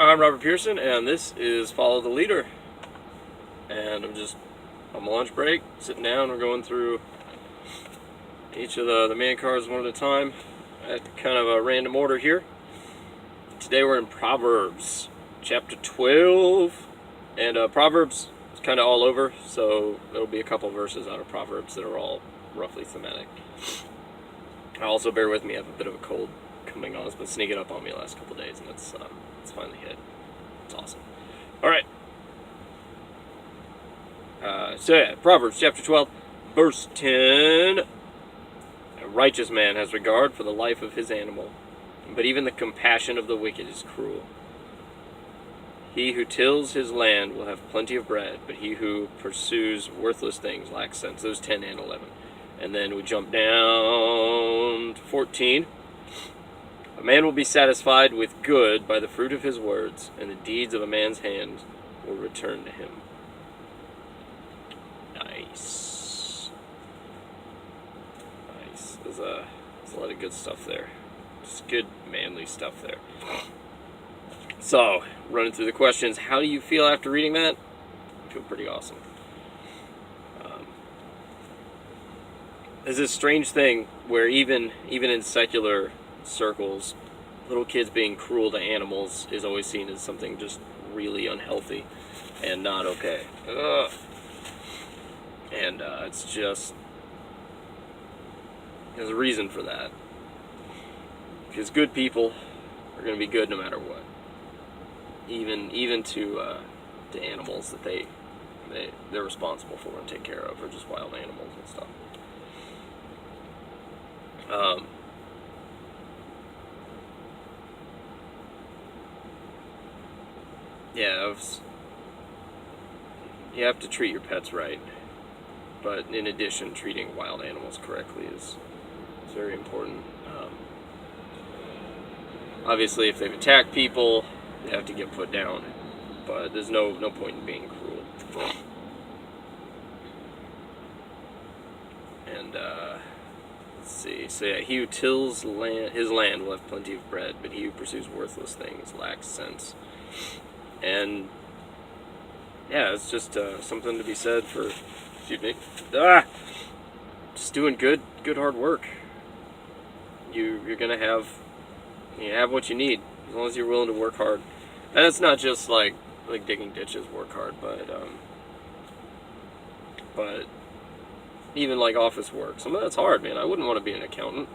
I'm Robert Pearson, and this is Follow the Leader. And I'm on my lunch break, sitting down. We're going through each of the man cards one at a time at kind of a random order here. Today we're in Proverbs, chapter 12. And Proverbs is kind of all over, so there'll be a couple verses out of Proverbs that are all roughly thematic. Also, bear with me, I have a bit of a cold coming on. It's been sneaking up on me the last couple days, and it's finally hit. It's awesome. All right. Proverbs chapter 12, verse 10. A righteous man has regard for the life of his animal, but even the compassion of the wicked is cruel. He who tills his land will have plenty of bread, but he who pursues worthless things lacks sense. Those 10 and 11. And then we jump down to 14. A man will be satisfied with good by the fruit of his words, and the deeds of a man's hand will return to him. Nice. There's a lot of good stuff there. Just good, manly stuff there. So, running through the questions, how do you feel after reading that? I feel pretty awesome. There's this strange thing where even in secular circles, little kids being cruel to animals is always seen as something just really unhealthy and not okay. Ugh. And it's just, there's a reason for that. Because good people are going to be good no matter what. Even to animals that they're responsible for and take care of, or just wild animals and stuff. You have to treat your pets right, but in addition, treating wild animals correctly is very important. Obviously, if they've attacked people, they have to get put down, but there's no point in being cruel. And let's see. So yeah, he who tills his land will have plenty of bread, but he who pursues worthless things lacks sense. And yeah, it's just something to be said for, just doing good hard work. You're gonna have what you need as long as you're willing to work hard. And it's not just like digging ditches, work hard, but even like office work. Some of that's hard, man. I wouldn't want to be an accountant.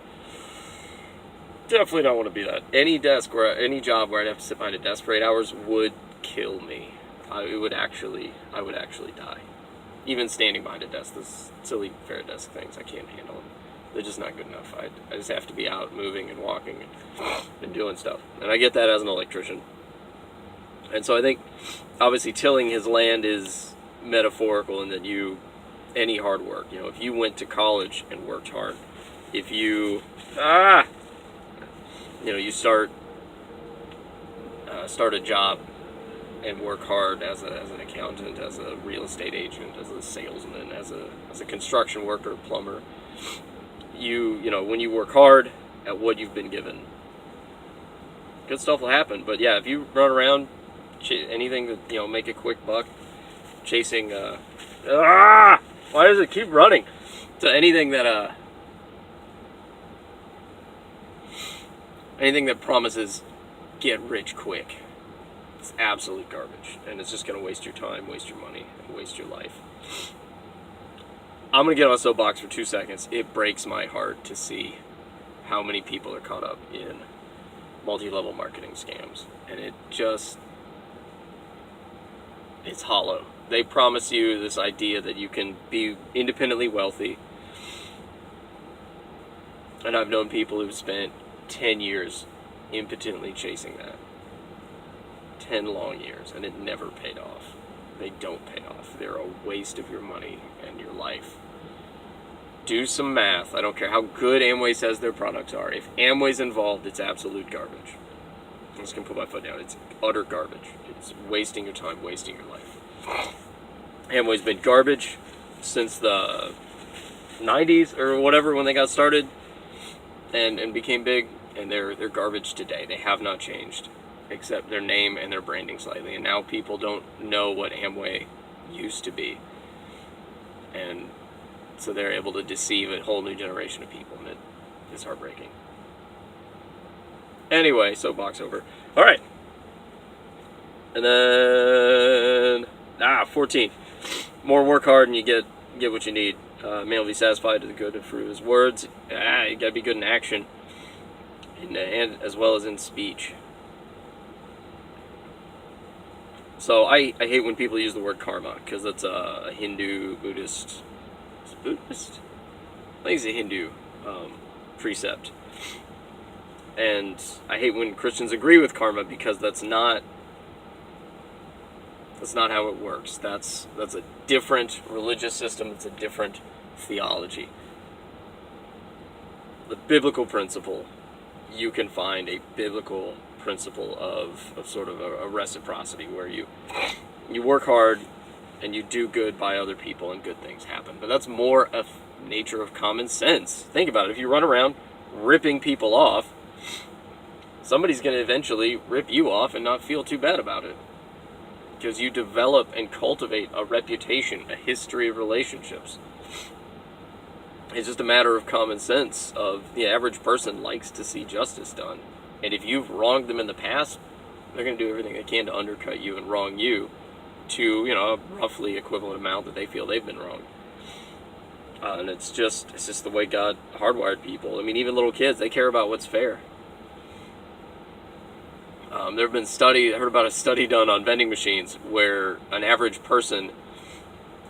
Definitely don't want to be that. Any job where I'd have to sit behind a desk for 8 hours would kill me. I would actually die. Even standing behind a desk, those silly fair desk things, I can't handle them. They're just not good enough. I just have to be out moving and walking and doing stuff. And I get that as an electrician. And so I think, obviously, tilling his land is metaphorical in that any hard work. If you went to college and worked hard, if you, you start a job and work hard as an accountant, as a real estate agent, as a salesman, as a construction worker, plumber. When you work hard at what you've been given, good stuff will happen. But yeah, if you run around anything that make a quick buck, chasing why does it keep running? So anything that promises get rich quick, it's absolute garbage, and it's just going to waste your time, waste your money, and waste your life. I'm going to get on a soapbox for 2 seconds. It breaks my heart to see how many people are caught up in multi-level marketing scams, and it's hollow. They promise you this idea that you can be independently wealthy, and I've known people who've spent 10 years impotently chasing that. 10 long years, and it never paid off. They don't pay off. They're a waste of your money and your life. Do some math. I don't care how good Amway says their products are. If Amway's involved, it's absolute garbage. I'm just going to put my foot down. It's utter garbage. It's wasting your time, wasting your life. Amway's been garbage since the 90s or whatever, when they got started and became big, and they're garbage today. They have not changed. except their name and their branding slightly. And now people don't know what Amway used to be. And so they're able to deceive a whole new generation of people, and it is heartbreaking. Anyway, soapbox over. All right. And then 14. More work hard and you get what you need. Man will be satisfied to the good and fruit of his words. You gotta be good in action, and as well as in speech. So I hate when people use the word karma, because that's a Hindu, Buddhist. Is it Buddhist? I think it's a Hindu precept. And I hate when Christians agree with karma, because that's not how it works. That's a different religious system. It's a different theology. The biblical principle, you can find a biblical principle of sort of a reciprocity, where you work hard and you do good by other people and good things happen. But that's more a nature of common sense. Think about it. If you run around ripping people off, somebody's going to eventually rip you off and not feel too bad about it. Because you develop and cultivate a reputation, a history of relationships. It's just a matter of common sense. Of the average person likes to see justice done. And if you've wronged them in the past, they're going to do everything they can to undercut you and wrong you to, a roughly equivalent amount that they feel they've been wronged. And it's just the way God hardwired people. I mean, even little kids, they care about what's fair. There have been I heard about a study done on vending machines where an average person,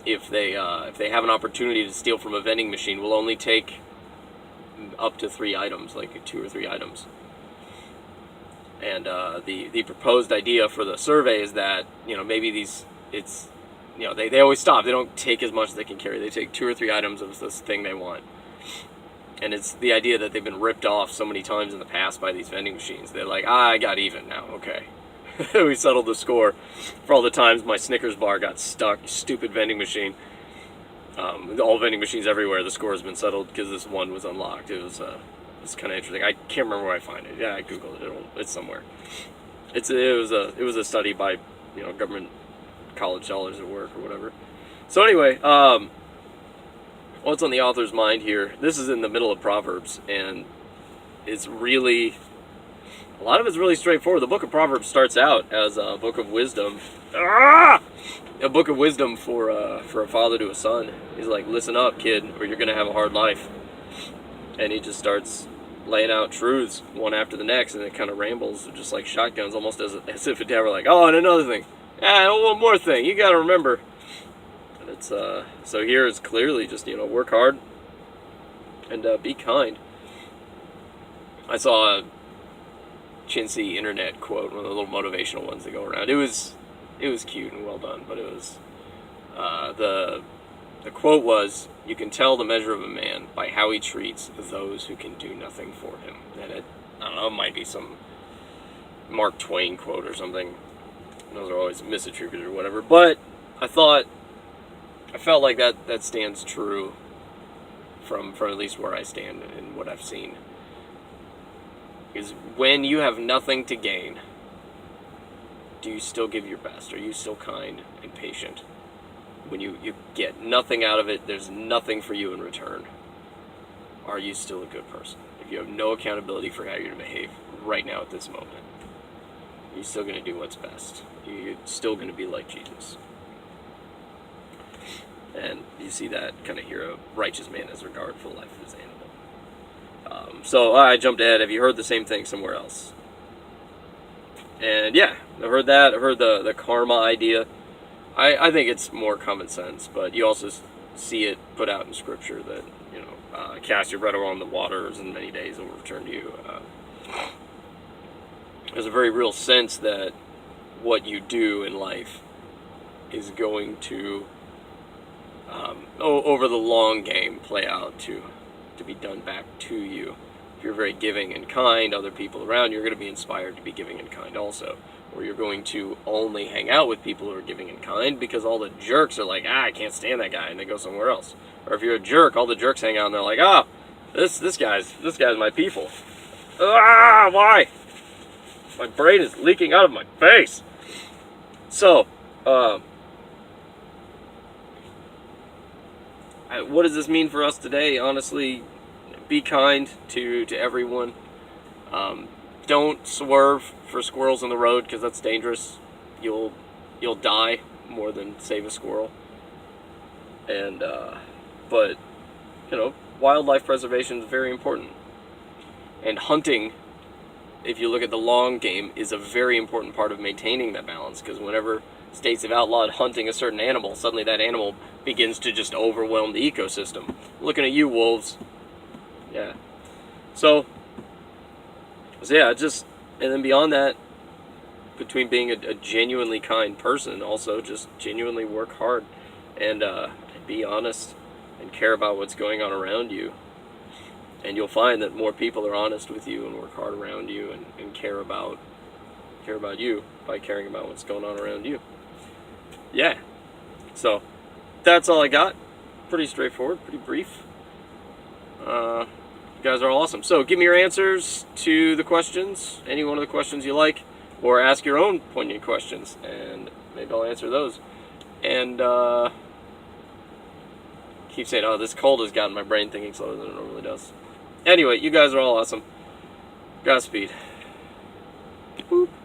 if they have an opportunity to steal from a vending machine, will only take up to 3 items, like 2 or 3 items. And the proposed idea for the survey is that maybe they always stop. They don't take as much as they can carry. They take 2 or 3 items of this thing they want. And it's the idea that they've been ripped off so many times in the past by these vending machines. They're like, I got even now, okay. We settled the score for all the times my Snickers bar got stuck. Stupid vending machine. All vending machines everywhere, the score has been settled because this one was unlocked. It was kind of interesting. I can't remember where I find it. Yeah, I googled it. It's somewhere. It was a study by government college dollars at work or whatever. So anyway, what's on the author's mind here? This is in the middle of Proverbs, and it's really, a lot of it's really straightforward. The book of Proverbs starts out as a book of wisdom. A book of wisdom for a father to a son. He's like, listen up, kid, or you're going to have a hard life. And he just starts laying out truths one after the next, and it kind of rambles, just like shotguns, almost as if a dad were like, oh, and another thing. One more thing. You got to remember. It's so here it's clearly just work hard and be kind. I saw a chintzy internet quote, one of the little motivational ones that go around. It was cute and well done, but it was the quote was, "You can tell the measure of a man by how he treats those who can do nothing for him." And it might be some Mark Twain quote or something. Those are always misattributed or whatever, but I felt like that stands true from at least where I stand and what I've seen. Is when you have nothing to gain, do you still give your best? Are you still kind and patient? When you get nothing out of it, there's nothing for you in return, are you still a good person? If you have no accountability for how you're going to behave right now at this moment, you're still going to do what's best. You're still going to be like Jesus. And you see that kind of here, a righteous man has regard for the life of his animal. So I jumped ahead. Have you heard the same thing somewhere else? And yeah, I've heard that. I've heard the karma idea. I think it's more common sense, but you also see it put out in Scripture that, cast your bread along the waters and many days it will return to you. There's a very real sense that what you do in life is going to, over the long game, play out to be done back to you. If you're very giving and kind, other people around you are going to be inspired to be giving and kind also. Or you're going to only hang out with people who are giving and kind because all the jerks are like, I can't stand that guy, and they go somewhere else. Or if you're a jerk, all the jerks hang out and they're like, this guy's my people. Why? My brain is leaking out of my face. So, what does this mean for us today? Honestly, be kind to everyone. Don't swerve for squirrels in the road, because that's dangerous. You'll die more than save a squirrel. And but wildlife preservation is very important. And hunting, if you look at the long game, is a very important part of maintaining that balance, because whenever states have outlawed hunting a certain animal, suddenly that animal begins to just overwhelm the ecosystem. Looking at you, wolves. Yeah. So yeah, and then beyond that, between being a genuinely kind person, also just genuinely work hard and be honest and care about what's going on around you. And you'll find that more people are honest with you and work hard around you and care about you by caring about what's going on around you. Yeah. So that's all I got. Pretty straightforward, pretty brief. You guys are all awesome. So give me your answers to the questions, any one of the questions you like, or ask your own poignant questions, and maybe I'll answer those. And keep saying, oh, this cold has gotten my brain thinking slower than it normally does. Anyway, you guys are all awesome. Godspeed. Boop.